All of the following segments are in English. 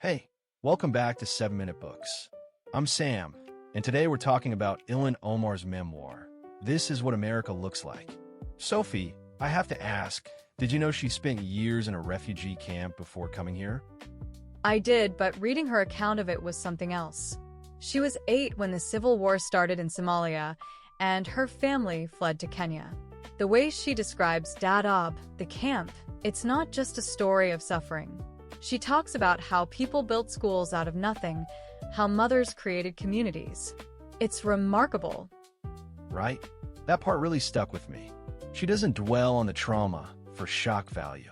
Hey, welcome back to 7 Minute Books. I'm Sam, and today we're talking about Ilhan Omar's memoir, This Is What America Looks Like. Sophie, I have to ask, did you know she spent years in a refugee camp before coming here? I did, but reading her account of it was something else. She was 8 when the civil war started in Somalia, and her family fled to Kenya. The way she describes Dadaab, the camp, it's not just a story of suffering. She talks about how people built schools out of nothing, how mothers created communities. It's remarkable. Right? That part really stuck with me. She doesn't dwell on the trauma for shock value.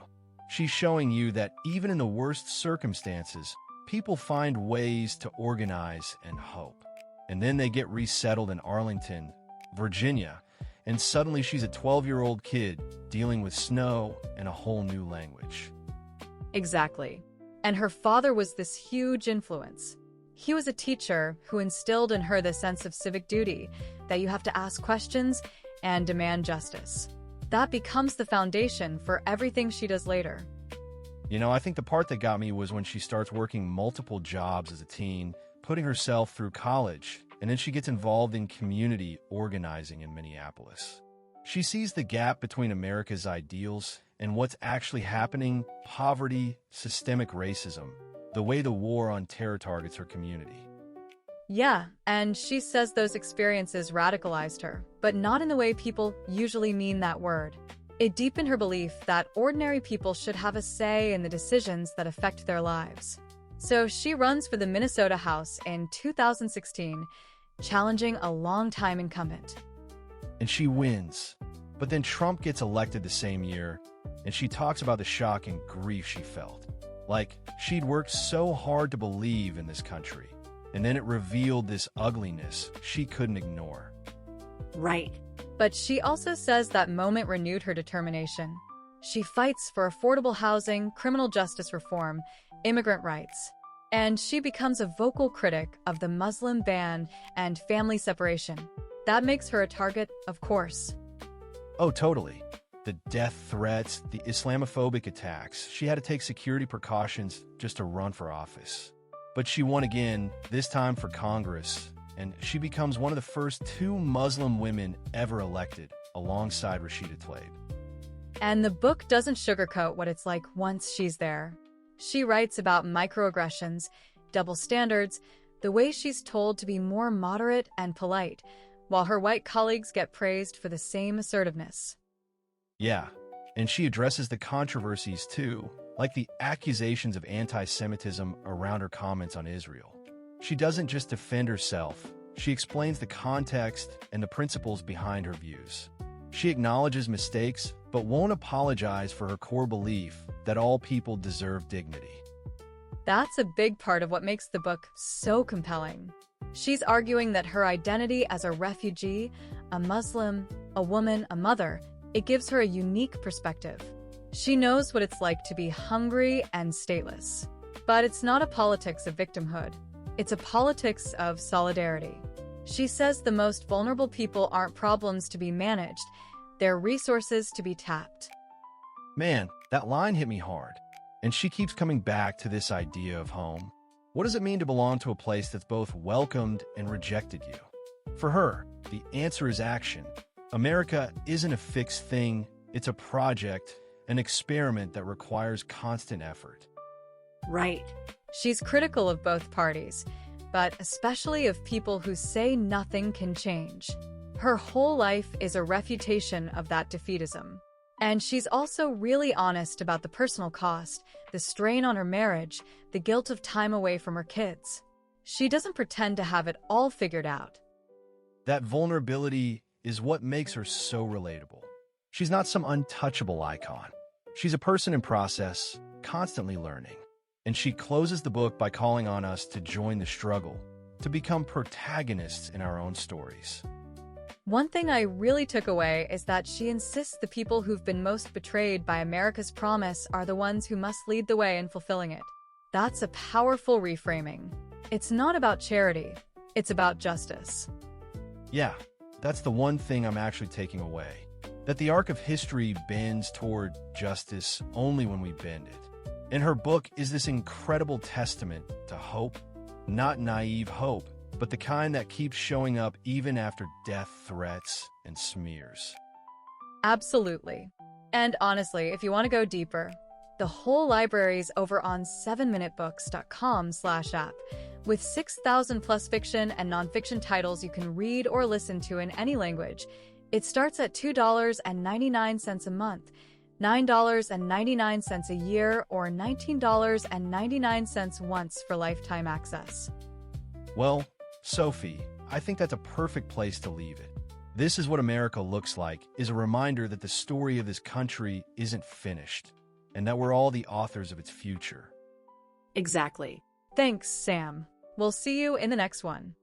She's showing you that even in the worst circumstances, people find ways to organize and hope. And then they get resettled in Arlington, Virginia, and suddenly she's a 12-year-old kid dealing with snow and a whole new language. Exactly. And her father was this huge influence. He was a teacher who instilled in her the sense of civic duty, that you have to ask questions and demand justice. That becomes the foundation for everything she does later. I think the part that got me was when she starts working multiple jobs as a teen, putting herself through college, and then she gets involved in community organizing in Minneapolis. She sees the gap between America's ideals and what's actually happening: poverty, systemic racism, the way the war on terror targets her community. Yeah, and she says those experiences radicalized her, but not in the way people usually mean that word. It deepened her belief that ordinary people should have a say in the decisions that affect their lives. So she runs for the Minnesota House in 2016, challenging a longtime incumbent. And she wins. But then Trump gets elected the same year, and she talks about the shock and grief she felt. Like, she'd worked so hard to believe in this country, and then it revealed this ugliness she couldn't ignore. Right. But she also says that moment renewed her determination. She fights for affordable housing, criminal justice reform, immigrant rights. And she becomes a vocal critic of the Muslim ban and family separation. That makes her a target, of course. Oh, totally. The death threats, the Islamophobic attacks. She had to take security precautions just to run for office. But she won again, this time for Congress, and she becomes one of the first 2 Muslim women ever elected, alongside Rashida Tlaib. And the book doesn't sugarcoat what it's like once she's there. She writes about microaggressions, double standards, the way she's told to be more moderate and polite, while her white colleagues get praised for the same assertiveness. Yeah, and she addresses the controversies too, like the accusations of anti-Semitism around her comments on Israel. She doesn't just defend herself, she explains the context and the principles behind her views. She acknowledges mistakes, but won't apologize for her core belief that all people deserve dignity. That's a big part of what makes the book so compelling. She's arguing that her identity as a refugee, a Muslim, a woman, a mother, it gives her a unique perspective. She knows what it's like to be hungry and stateless. But it's not a politics of victimhood. It's a politics of solidarity. She says the most vulnerable people aren't problems to be managed, they're resources to be tapped. Man, that line hit me hard. And she keeps coming back to this idea of home. What does it mean to belong to a place that's both welcomed and rejected you? For her, the answer is action. America isn't a fixed thing, it's a project, an experiment that requires constant effort. Right. She's critical of both parties, but especially of people who say nothing can change. Her whole life is a refutation of that defeatism. And she's also really honest about the personal cost, the strain on her marriage, the guilt of time away from her kids. She doesn't pretend to have it all figured out. That vulnerability is what makes her so relatable. She's not some untouchable icon. She's a person in process, constantly learning. And she closes the book by calling on us to join the struggle, to become protagonists in our own stories. One thing I really took away is that she insists the people who've been most betrayed by America's promise are the ones who must lead the way in fulfilling it. That's a powerful reframing. It's not about charity, it's about justice. Yeah, that's the one thing I'm actually taking away. That the arc of history bends toward justice only when we bend it. In her book is this incredible testament to hope, not naive hope, but the kind that keeps showing up even after death threats and smears. Absolutely. And honestly, if you want to go deeper, the whole library's over on 7minutebooks.com/app, with 6,000 plus fiction and nonfiction titles you can read or listen to in any language. It starts at $2.99 a month, $9.99 a year, or $19.99 once for lifetime access. Well, Sophie, I think that's a perfect place to leave it. This is what America looks like, is a reminder that the story of this country isn't finished, and that we're all the authors of its future. Exactly. Thanks, Sam. We'll see you in the next one.